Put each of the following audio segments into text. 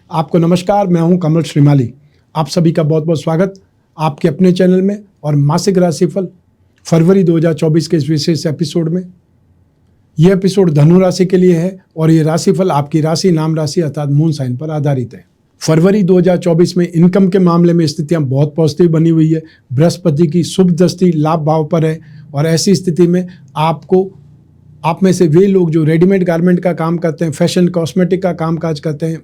आपको नमस्कार, मैं हूं कमल श्रीमाली। आप सभी का बहुत बहुत स्वागत आपके अपने चैनल में और मासिक राशिफल फरवरी 2024 के इस विशेष एपिसोड में। यह एपिसोड धनु राशि के लिए है और ये राशिफल आपकी राशि, नाम राशि अर्थात मून साइन पर आधारित है। फरवरी 2024 में इनकम के मामले में स्थितियां बहुत पॉजिटिव बनी हुई है। बृहस्पति की शुभ दृष्टि लाभ भाव पर है और ऐसी स्थिति में आप में से वे लोग जो रेडीमेड गारमेंट का काम करते हैं, फैशन कॉस्मेटिक का कामकाज करते हैं,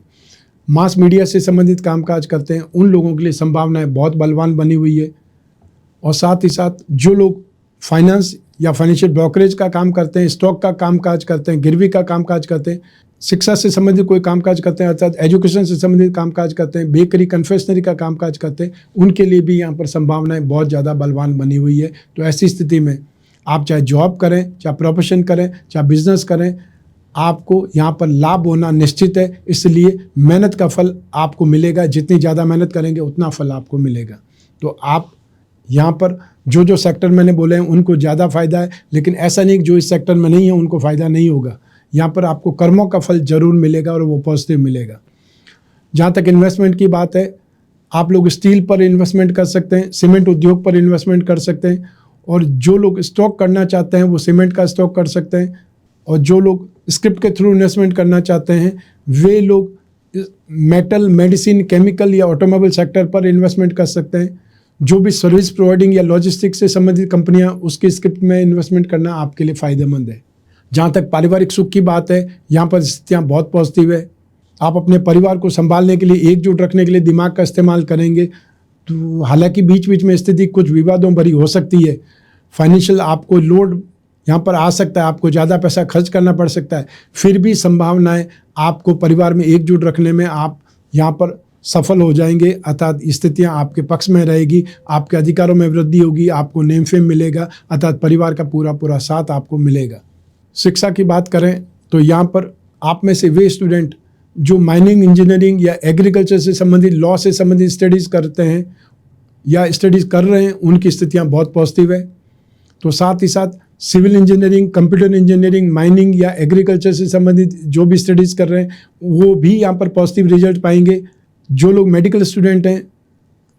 मास मीडिया से संबंधित कामकाज करते हैं, उन लोगों के लिए संभावनाएं बहुत बलवान बनी हुई है। और साथ ही साथ जो लोग फाइनेंस या फाइनेंशियल ब्रोकरेज का काम करते हैं, स्टॉक का कामकाज करते हैं, गिरवी का कामकाज करते हैं, शिक्षा से संबंधित कोई कामकाज करते हैं अर्थात एजुकेशन से संबंधित कामकाज करते हैं, बेकरी कन्फेक्शनरी का कामकाज करते हैं, उनके लिए भी यहाँ पर संभावनाएं बहुत ज़्यादा बलवान बनी हुई है। तो ऐसी स्थिति में आप चाहे जॉब करें, चाहे प्रोफेशन करें, चाहे बिजनेस करें, आपको यहाँ पर लाभ होना निश्चित है। इसलिए मेहनत का फल आपको मिलेगा। जितनी ज़्यादा मेहनत करेंगे उतना फल आपको मिलेगा। तो आप यहाँ पर जो सेक्टर मैंने बोले हैं उनको ज़्यादा फायदा है, लेकिन ऐसा नहीं कि जो इस सेक्टर में नहीं है उनको फ़ायदा नहीं होगा। यहाँ पर आपको कर्मों का फल जरूर मिलेगा और वो पॉजिटिव मिलेगा। जहाँ तक इन्वेस्टमेंट की बात है, आप लोग स्टील पर इन्वेस्टमेंट कर सकते हैं, सीमेंट उद्योग पर इन्वेस्टमेंट कर सकते हैं, और जो लोग स्टॉक करना चाहते हैं वो सीमेंट का स्टॉक कर सकते हैं, और जो लोग स्क्रिप्ट के थ्रू इन्वेस्टमेंट करना चाहते हैं वे लोग मेटल, मेडिसिन, केमिकल या ऑटोमोबाइल सेक्टर पर इन्वेस्टमेंट कर सकते हैं। जो भी सर्विस प्रोवाइडिंग या लॉजिस्टिक्स से संबंधित कंपनियां, उसके स्क्रिप्ट में इन्वेस्टमेंट करना आपके लिए फ़ायदेमंद है। जहां तक पारिवारिक सुख की बात है, यहाँ पर स्थितियाँ बहुत पॉजिटिव है। आप अपने परिवार को संभालने के लिए, एकजुट रखने के लिए दिमाग का इस्तेमाल करेंगे। तो हालांकि बीच बीच में स्थिति कुछ विवादों भरी हो सकती है, फाइनेंशियल आपको लोड यहाँ पर आ सकता है, आपको ज़्यादा पैसा खर्च करना पड़ सकता है, फिर भी संभावनाएं आपको परिवार में एकजुट रखने में आप यहाँ पर सफल हो जाएंगे, अर्थात स्थितियाँ आपके पक्ष में रहेगी, आपके अधिकारों में वृद्धि होगी, आपको नेम फेम मिलेगा, अर्थात परिवार का पूरा साथ आपको मिलेगा। शिक्षा की बात करें तो यहाँ पर आप में से वे स्टूडेंट जो माइनिंग, इंजीनियरिंग या एग्रीकल्चर से संबंधित, लॉ से संबंधित स्टडीज़ करते हैं या स्टडीज़ कर रहे हैं, उनकी स्थितियाँ बहुत पॉजिटिव है। तो साथ ही साथ civil engineering, computer engineering, mining या एग्रीकल्चर से संबंधित जो भी स्टडीज़ कर रहे हैं वो भी यहाँ पर पॉजिटिव रिजल्ट पाएंगे। जो लोग मेडिकल स्टूडेंट हैं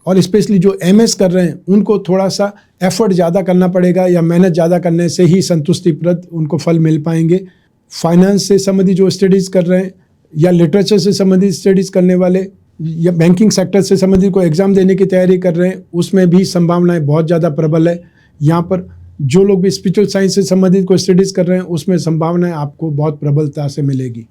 और स्पेशली जो एमएस कर रहे हैं उनको थोड़ा सा एफर्ट ज़्यादा करना पड़ेगा या मेहनत ज़्यादा करने से ही संतुष्टिप्रद उनको फल मिल पाएंगे। फाइनेंस से संबंधित जो स्टडीज़ कर रहे हैं या लिटरेचर से संबंधित स्टडीज़ करने वाले या बैंकिंग सेक्टर से संबंधित कोई एग्ज़ाम देने की तैयारी कर रहे हैं, उसमें भी संभावनाएँ बहुत ज़्यादा प्रबल है। यहाँ पर जो लोग भी स्पिरिचुअल साइंस से संबंधित कोई स्टडीज़ कर रहे हैं उसमें संभावनाएं आपको बहुत प्रबलता से मिलेगी।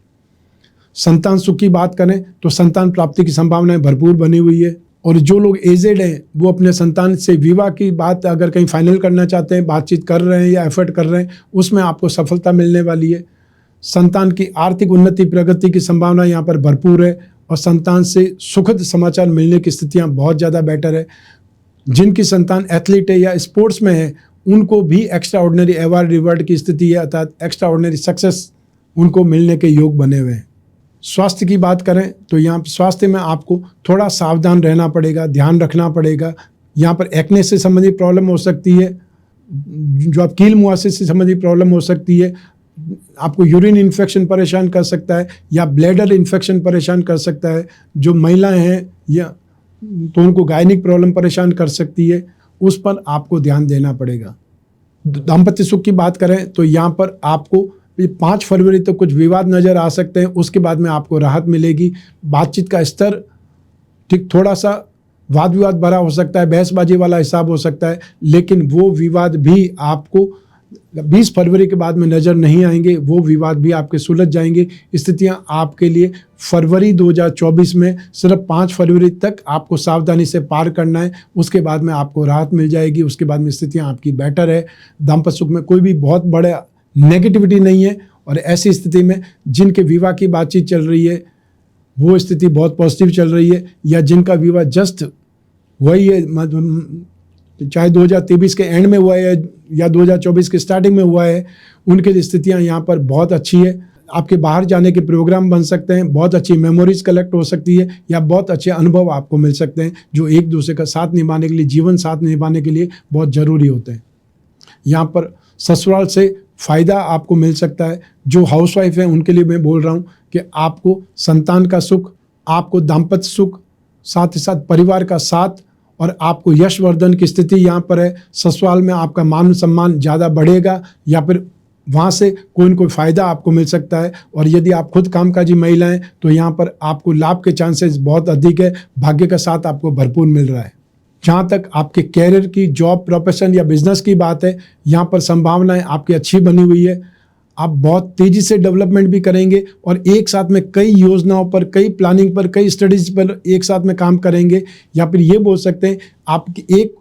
संतान सुख की बात करें तो संतान प्राप्ति की संभावनाएं भरपूर बनी हुई है, और जो लोग एजेड हैं वो अपने संतान से विवाह की बात अगर कहीं फाइनल करना चाहते हैं, बातचीत कर रहे हैं या एफर्ट कर रहे हैं, उसमें आपको सफलता मिलने वाली है। संतान की आर्थिक उन्नति, प्रगति की संभावना यहाँ पर भरपूर है, और संतान से सुखद समाचार मिलने की स्थितियाँ बहुत ज़्यादा बेटर है। जिनकी संतान एथलीट है या स्पोर्ट्स में है उनको भी एक्स्ट्रा ऑर्डिनरी अवार्ड रिवार्ड की स्थिति है, अर्थात एक्स्ट्रा ऑर्डिनरी सक्सेस उनको मिलने के योग बने हुए हैं। स्वास्थ्य की बात करें तो यहाँ पर स्वास्थ्य में आपको थोड़ा सावधान रहना पड़ेगा, ध्यान रखना पड़ेगा। यहाँ पर एक्ने से संबंधित प्रॉब्लम हो सकती है, जो आप कील मुहासे से संबंधित प्रॉब्लम हो सकती है, आपको यूरिन इन्फेक्शन परेशान कर सकता है या ब्लैडर इन्फेक्शन परेशान कर सकता है। जो महिलाएँ हैं या तो उनको गायनिक प्रॉब्लम परेशान कर सकती है, उस पर आपको ध्यान देना पड़ेगा। दाम्पत्य सुख की बात करें तो यहाँ पर आपको 5 फरवरी तक कुछ विवाद नज़र आ सकते हैं, उसके बाद में आपको राहत मिलेगी। बातचीत का स्तर ठीक थोड़ा सा वाद विवाद भरा हो सकता है, बहसबाजी वाला हिसाब हो सकता है, लेकिन वो विवाद भी आपको 20 फरवरी के बाद में नज़र नहीं आएंगे, वो विवाद भी आपके सुलझ जाएंगे। स्थितियाँ आपके लिए फरवरी 2024 में सिर्फ 5 फरवरी तक आपको सावधानी से पार करना है, उसके बाद में आपको राहत मिल जाएगी, उसके बाद में स्थितियाँ आपकी बेटर है। दाम्पत्य सुख में कोई भी बहुत बड़ा नेगेटिविटी नहीं है, और ऐसी स्थिति में जिनके विवाह की बातचीत चल रही है वो स्थिति बहुत पॉजिटिव चल रही है, या जिनका विवाह जस्ट वही है, चाहे 2023 के एंड में हुआ है या 2024 के स्टार्टिंग में हुआ है, उनकी स्थितियां यहाँ पर बहुत अच्छी है। आपके बाहर जाने के प्रोग्राम बन सकते हैं, बहुत अच्छी मेमोरीज कलेक्ट हो सकती है, या बहुत अच्छे अनुभव आपको मिल सकते हैं जो एक दूसरे का साथ निभाने के लिए, जीवन साथ निभाने के लिए बहुत ज़रूरी होते हैं। यहाँ पर ससुराल से फ़ायदा आपको मिल सकता है। जो हाउसवाइफ हैं उनके लिए मैं बोल रहा हूँ कि आपको संतान का सुख आपको दाम्पत्य सुख, साथ ही साथ परिवार का साथ और आपको यशवर्धन की स्थिति यहाँ पर है। ससुराल में आपका मान सम्मान ज़्यादा बढ़ेगा या फिर वहाँ से कोई न कोई फ़ायदा आपको मिल सकता है। और यदि आप खुद कामकाजी महिलाएं तो यहाँ पर आपको लाभ के चांसेस बहुत अधिक है। भाग्य का साथ आपको भरपूर मिल रहा है। जहाँ तक आपके कैरियर की, जॉब, प्रोफेशन या बिजनेस की बात है, यहाँ पर संभावनाएं आपकी अच्छी बनी हुई है। आप बहुत तेज़ी से डेवलपमेंट भी करेंगे और एक साथ में कई योजनाओं पर, कई प्लानिंग पर, कई स्टडीज़ पर एक साथ में काम करेंगे। या फिर ये बोल सकते हैं आपकी एक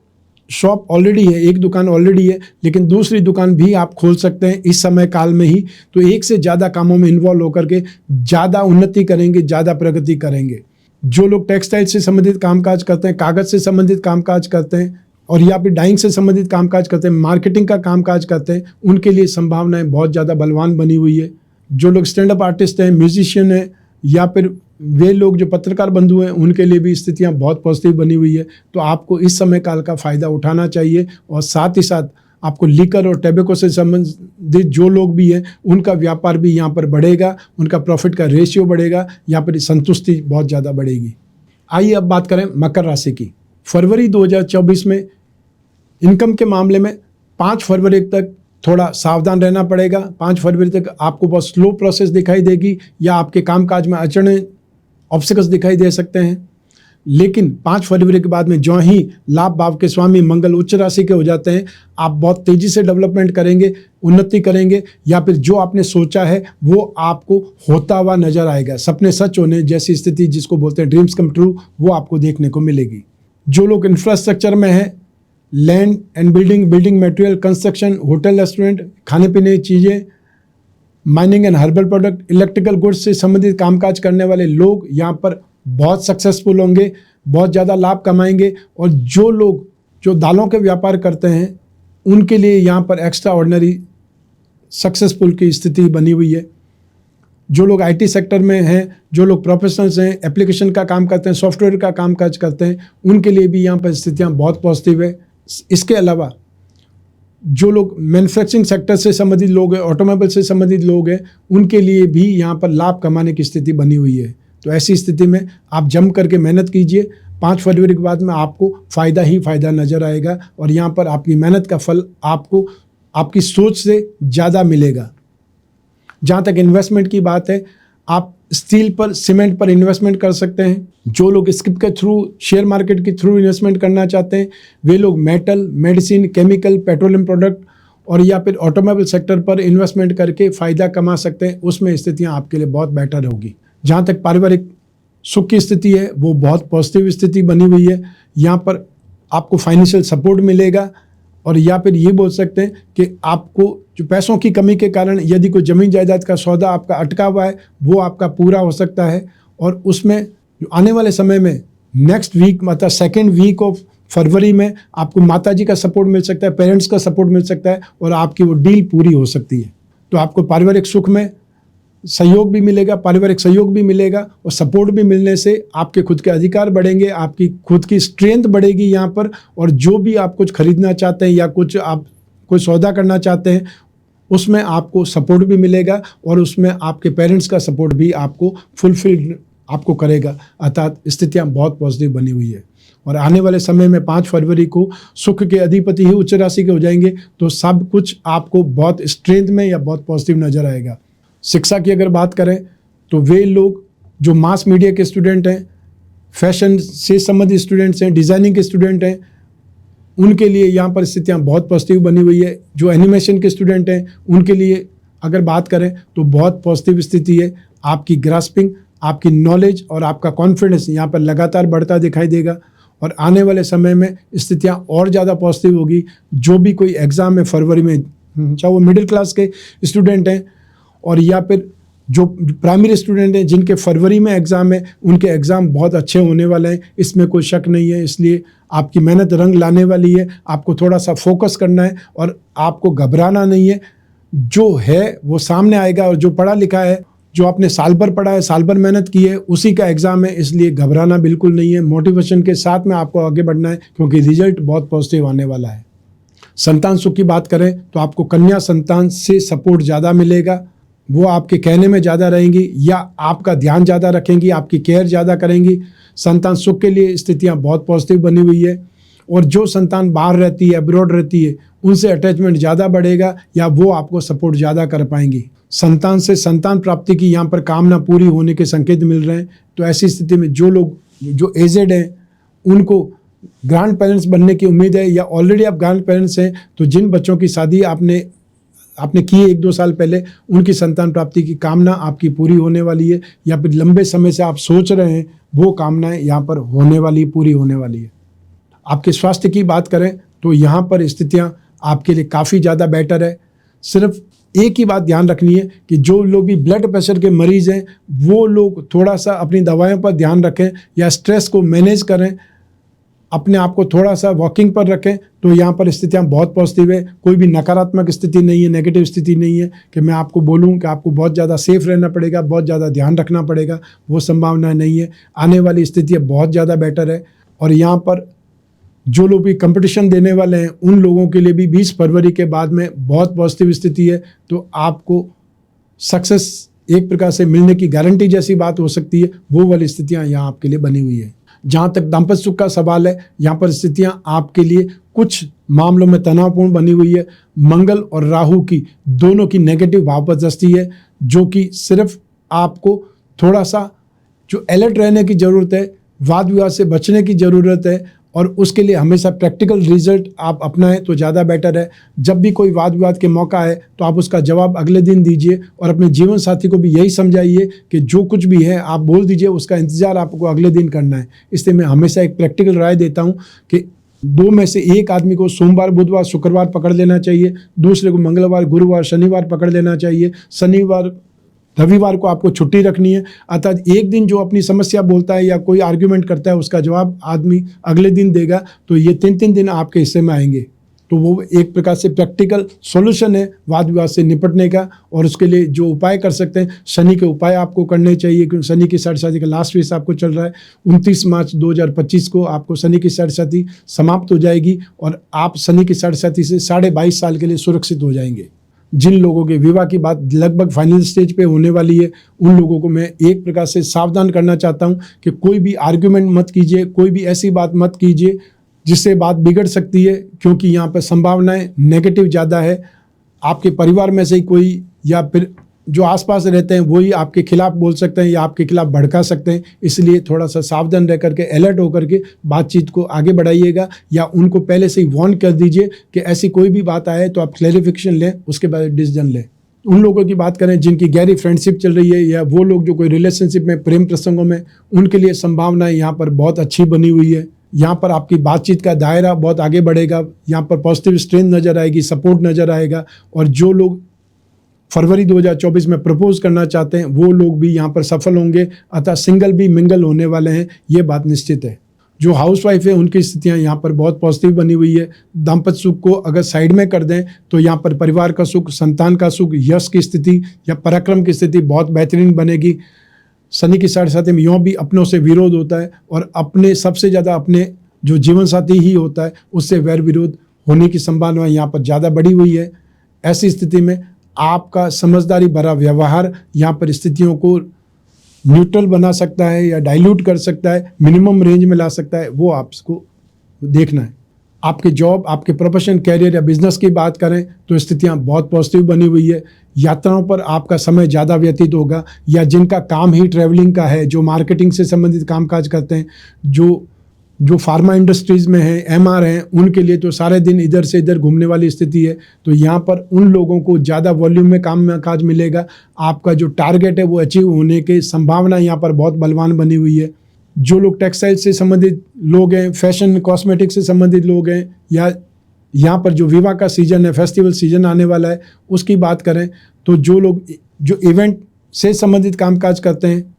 शॉप ऑलरेडी है, एक दुकान ऑलरेडी है, लेकिन दूसरी दुकान भी आप खोल सकते हैं इस समय काल में ही। तो एक से ज़्यादा कामों में इन्वॉल्व होकर के ज़्यादा उन्नति करेंगे, ज़्यादा प्रगति करेंगे। जो लोग टेक्सटाइल से संबंधित कामकाज करते हैं, कागज़ से संबंधित कामकाज करते हैं और या फिर डाइंग से संबंधित कामकाज करते हैं, मार्केटिंग का कामकाज करते हैं, उनके लिए संभावनाएं बहुत ज़्यादा बलवान बनी हुई है। जो लोग स्टैंड अप आर्टिस्ट हैं, म्यूजिशियन हैं या फिर वे लोग जो पत्रकार बंधु हैं, उनके लिए भी स्थितियां बहुत पॉजिटिव बनी हुई है। तो आपको इस समय काल का फ़ायदा उठाना चाहिए और साथ ही साथ आपको लीकर और टैबेको से संबंधित जो लोग भी हैं उनका व्यापार भी यहाँ पर बढ़ेगा, उनका प्रॉफिट का रेशियो बढ़ेगा, यहाँ पर संतुष्टि बहुत ज़्यादा बढ़ेगी। आइए अब बात करें मकर राशि की। फरवरी 2024 में इनकम के मामले में 5 फरवरी तक थोड़ा सावधान रहना पड़ेगा। 5 फरवरी तक आपको बहुत स्लो प्रोसेस दिखाई देगी या आपके कामकाज में अड़चनें, ऑब्स्टिकल्स दिखाई दे सकते हैं। लेकिन 5 फरवरी के बाद में जो ही लाभ भाव के स्वामी मंगल उच्च राशि के हो जाते हैं, आप बहुत तेज़ी से डेवलपमेंट करेंगे, उन्नति करेंगे या फिर जो आपने सोचा है वो आपको होता हुआ नजर आएगा। सपने सच होने जैसी स्थिति जिसको बोलते हैं ड्रीम्स कम ट्रू, वो आपको देखने को मिलेगी। जो लोग इंफ्रास्ट्रक्चर में हैं, land and building material, construction, hotel, restaurant, खाने पीने की चीज़ें, mining and herbal product, electrical goods से संबंधित कामकाज करने वाले लोग यहाँ पर बहुत सक्सेसफुल होंगे, बहुत ज़्यादा लाभ कमाएंगे। और जो लोग जो दालों के व्यापार करते हैं उनके लिए यहाँ पर एक्स्ट्रा ऑर्डिनरी सक्सेसफुल की स्थिति बनी हुई है। जो लोग आईटी सेक्टर में हैं, जो लोग प्रोफेशनल्स हैं, एप्लीकेशन का काम करते हैं, सॉफ्टवेयर का कामकाज करते हैं, उनके लिए भी यहाँ पर स्थितियाँ बहुत पॉजिटिव है। इसके अलावा जो लोग मैन्युफैक्चरिंग सेक्टर से संबंधित लोग हैं, ऑटोमोबाइल से संबंधित लोग हैं, उनके लिए भी यहाँ पर लाभ कमाने की स्थिति बनी हुई है। तो ऐसी स्थिति में आप जम करके मेहनत कीजिए। 5 फरवरी के बाद में आपको फ़ायदा ही फ़ायदा नज़र आएगा और यहाँ पर आपकी मेहनत का फल आपको आपकी सोच से ज़्यादा मिलेगा। जहाँ तक इन्वेस्टमेंट की बात है, आप स्टील पर, सीमेंट पर इन्वेस्टमेंट कर सकते हैं। जो लोग स्किप के थ्रू, शेयर मार्केट के थ्रू इन्वेस्टमेंट करना चाहते हैं, वे लोग metal, medicine, chemical, petroleum product और या फिर ऑटोमोबाइल सेक्टर पर इन्वेस्टमेंट करके फ़ायदा कमा सकते हैं। उसमें स्थितियाँ आपके लिए बहुत बेटर होगी। जहाँ तक पारिवारिक सुख की स्थिति है, वो बहुत पॉजिटिव स्थिति बनी हुई है। यहाँ पर आपको फाइनेंशियल सपोर्ट मिलेगा और या फिर ये बोल सकते हैं कि आपको जो पैसों की कमी के कारण यदि कोई ज़मीन जायदाद का सौदा आपका अटका हुआ है, वो आपका पूरा हो सकता है। और उसमें जो आने वाले समय में नेक्स्ट वीक, मतलब 2nd वीक ऑफ फरवरी में आपको माताजी का सपोर्ट मिल सकता है, पेरेंट्स का सपोर्ट मिल सकता है और आपकी वो डील पूरी हो सकती है। तो आपको पारिवारिक सुख में सहयोग भी मिलेगा, पारिवारिक सहयोग भी मिलेगा और सपोर्ट भी मिलने से आपके खुद के अधिकार बढ़ेंगे, आपकी खुद की स्ट्रेंथ बढ़ेगी यहाँ पर। और जो भी आप कुछ खरीदना चाहते हैं या कुछ आप कोई सौदा करना चाहते हैं, उसमें आपको सपोर्ट भी मिलेगा और उसमें आपके पेरेंट्स का सपोर्ट भी आपको फुलफिल आपको करेगा। अर्थात स्थितियाँ बहुत पॉजिटिव बनी हुई है। और आने वाले समय में 5 फरवरी को सुख के अधिपति ही उच्च राशि के हो जाएंगे, तो सब कुछ आपको बहुत स्ट्रेंथ में या बहुत पॉजिटिव नजर आएगा। शिक्षा की अगर बात करें तो वे लोग जो मास मीडिया के स्टूडेंट हैं, फैशन से संबंधित स्टूडेंट्स हैं, डिज़ाइनिंग के स्टूडेंट हैं, उनके लिए यहाँ पर स्थितियाँ बहुत पॉजिटिव बनी हुई है। जो एनिमेशन के स्टूडेंट हैं उनके लिए अगर बात करें तो बहुत पॉजिटिव स्थिति है। आपकी ग्रास्पिंग, आपकी नॉलेज और आपका कॉन्फिडेंस यहाँ पर लगातार बढ़ता दिखाई देगा और आने वाले समय में स्थितियाँ और ज़्यादा पॉजिटिव होगी। जो भी कोई एग्ज़ाम है फरवरी में, चाहे वो मिडिल क्लास के स्टूडेंट हैं और या फिर जो प्राइमरी स्टूडेंट हैं जिनके फरवरी में एग्ज़ाम है, उनके एग्ज़ाम बहुत अच्छे होने वाले हैं, इसमें कोई शक नहीं है। इसलिए आपकी मेहनत रंग लाने वाली है। आपको थोड़ा सा फोकस करना है और आपको घबराना नहीं है। जो है वो सामने आएगा और जो पढ़ा लिखा है, जो आपने साल भर पढ़ा है, साल भर मेहनत की है, उसी का एग्ज़ाम है। इसलिए घबराना बिल्कुल नहीं है। मोटिवेशन के साथ में आपको आगे बढ़ना है क्योंकि रिजल्ट बहुत पॉजिटिव आने वाला है। संतान सुख की बात करें तो आपको कन्या संतान से सपोर्ट ज़्यादा मिलेगा। वो आपके कहने में ज़्यादा रहेंगी या आपका ध्यान ज़्यादा रखेंगी, आपकी केयर ज़्यादा करेंगी। संतान सुख के लिए स्थितियाँ बहुत पॉजिटिव बनी हुई है। और जो संतान बाहर रहती है, अब्रॉड रहती है, उनसे अटैचमेंट ज़्यादा बढ़ेगा या वो आपको सपोर्ट ज़्यादा कर पाएंगी। संतान से संतान प्राप्ति की यहाँ पर कामना पूरी होने के संकेत मिल रहे हैं। तो ऐसी स्थिति में जो लोग जो एजेड हैं उनको ग्रैंड पेरेंट्स बनने की उम्मीद है, या ऑलरेडी आप ग्रैंड पेरेंट्स हैं तो जिन बच्चों की शादी आपने की 1-2 साल पहले, उनकी संतान प्राप्ति की कामना आपकी पूरी होने वाली है, या फिर लंबे समय से आप सोच रहे हैं वो कामनाएं यहाँ पर होने वाली, पूरी होने वाली है। आपके स्वास्थ्य की बात करें तो यहाँ पर स्थितियाँ आपके लिए काफ़ी ज़्यादा बेटर है। सिर्फ एक ही बात ध्यान रखनी है कि जो लोग भी ब्लड प्रेशर के मरीज़ हैं वो लोग थोड़ा सा अपनी दवाइयों पर ध्यान रखें या स्ट्रेस को मैनेज करें, अपने आप को थोड़ा सा वॉकिंग पर रखें। तो यहाँ पर स्थितियाँ बहुत पॉजिटिव है। कोई भी नकारात्मक स्थिति नहीं है, नेगेटिव स्थिति नहीं है कि मैं आपको बोलूँ कि आपको बहुत ज़्यादा सेफ रहना पड़ेगा, बहुत ज़्यादा ध्यान रखना पड़ेगा, वो संभावना नहीं है। आने वाली स्थितियाँ बहुत ज़्यादा बेटर है। और यहाँ पर जो लोग भी कंपटीशन देने वाले हैं उन लोगों के लिए भी 20 फरवरी के बाद में बहुत पॉजिटिव स्थिति है। तो आपको सक्सेस एक प्रकार से मिलने की गारंटी जैसी बात हो सकती है, वो वाली स्थितियाँ यहाँ आपके लिए बनी हुई है। जहाँ तक दाम्पत्य सुख का सवाल है, यहाँ पर स्थितियाँ आपके लिए कुछ मामलों में तनावपूर्ण बनी हुई है। मंगल और राहु की दोनों की नेगेटिव भावपदस्ती है, जो कि सिर्फ आपको थोड़ा सा जो अलर्ट रहने की ज़रूरत है, वाद विवाद से बचने की ज़रूरत है, और उसके लिए हमेशा प्रैक्टिकल रिजल्ट आप अपनाएं तो ज़्यादा बेटर है। जब भी कोई वाद विवाद के मौका है तो आप उसका जवाब अगले दिन दीजिए, और अपने जीवन साथी को भी यही समझाइए कि जो कुछ भी है आप बोल दीजिए, उसका इंतज़ार आपको अगले दिन करना है। इसलिए मैं हमेशा एक प्रैक्टिकल राय देता हूँ कि 2 में से एक आदमी को सोमवार, बुधवार, शुक्रवार पकड़ लेना चाहिए, दूसरे को मंगलवार, गुरुवार, शनिवार पकड़ लेना चाहिए, शनिवार, रविवार को आपको छुट्टी रखनी है। अर्थात एक दिन जो अपनी समस्या बोलता है या कोई आर्ग्यूमेंट करता है उसका जवाब आदमी अगले दिन देगा। तो ये 3-3 दिन आपके हिस्से में आएंगे। तो वो एक प्रकार से प्रैक्टिकल सॉल्यूशन है वाद विवाद से निपटने का। और उसके लिए जो उपाय कर सकते हैं, शनि के उपाय आपको करने चाहिए, क्योंकि शनि की साढ़े साथी का लास्ट फेज आपको चल रहा है। 29 मार्च 2025 को आपको शनि की साढ़े साथी समाप्त हो जाएगी और आप शनि की साढ़े साथी से 22.5 साल के लिए सुरक्षित हो जाएंगे। जिन लोगों के विवाह की बात लगभग फाइनल स्टेज पे होने वाली है, उन लोगों को मैं एक प्रकार से सावधान करना चाहता हूं कि कोई भी आर्ग्यूमेंट मत कीजिए, कोई भी ऐसी बात मत कीजिए जिससे बात बिगड़ सकती है, क्योंकि यहाँ पर संभावनाएं नेगेटिव ज़्यादा है। आपके परिवार में से ही कोई या फिर जो आसपास रहते हैं वही आपके खिलाफ बोल सकते हैं या आपके खिलाफ भड़का सकते हैं। इसलिए थोड़ा सा सावधान रह करके, अलर्ट होकर के बातचीत को आगे बढ़ाइएगा, या उनको पहले से ही वार्न कर दीजिए कि ऐसी कोई भी बात आए तो आप क्लैरिफिकेशन लें, उसके बाद डिसीजन लें। उन लोगों की बात करें जिनकी गहरी फ्रेंडशिप चल रही है, या वो लोग जो कोई रिलेशनशिप में, प्रेम प्रसंगों में, उनके लिए संभावनाएं यहाँ पर बहुत अच्छी बनी हुई है। यहाँ पर आपकी बातचीत का दायरा बहुत आगे बढ़ेगा, यहाँ पर पॉजिटिव स्ट्रेंथ नज़र आएगी, सपोर्ट नज़र आएगा। और जो लोग फरवरी 2024 में प्रपोज करना चाहते हैं वो लोग भी यहाँ पर सफल होंगे, अतः सिंगल भी मिंगल होने वाले हैं, ये बात निश्चित है। जो हाउसवाइफ है उनकी स्थितियाँ यहाँ पर बहुत पॉजिटिव बनी हुई है। दाम्पत्य सुख को अगर साइड में कर दें तो यहाँ पर परिवार का सुख, संतान का सुख, यश की स्थिति या पराक्रम की स्थिति बहुत बेहतरीन बनेगी। शनि की साढ़े साथी में यूँ भी अपनों से विरोध होता है, और अपने सबसे ज़्यादा अपने जो जीवन साथी ही होता है, उससे वैर विरोध होने की संभावना यहाँ पर ज़्यादा बढ़ी हुई है। ऐसी स्थिति में आपका समझदारी भरा व्यवहार यहाँ पर स्थितियों को न्यूट्रल बना सकता है या डाइल्यूट कर सकता है, मिनिमम रेंज में ला सकता है, वो आपको देखना है। आपके जॉब, आपके प्रोफेशन, कैरियर या बिजनेस की बात करें तो स्थितियाँ बहुत पॉजिटिव बनी हुई है। यात्राओं पर आपका समय ज़्यादा व्यतीत होगा, या जिनका काम ही ट्रैवलिंग का है, जो मार्केटिंग से संबंधित कामकाज करते हैं, जो फार्मा इंडस्ट्रीज़ में हैं, एमआर हैं, उनके लिए तो सारे दिन इधर से इधर घूमने वाली स्थिति है। तो यहाँ पर उन लोगों को ज़्यादा वॉल्यूम में काज मिलेगा। आपका जो टारगेट है वो अचीव होने की संभावना यहाँ पर बहुत बलवान बनी हुई है। जो लोग टेक्सटाइल से संबंधित लोग हैं, फैशन कॉस्मेटिक से संबंधित लोग हैं, या यहाँ पर जो विवाह का सीज़न है, फेस्टिवल सीजन आने वाला है, उसकी बात करें तो जो लोग जो इवेंट से संबंधित कामकाज करते हैं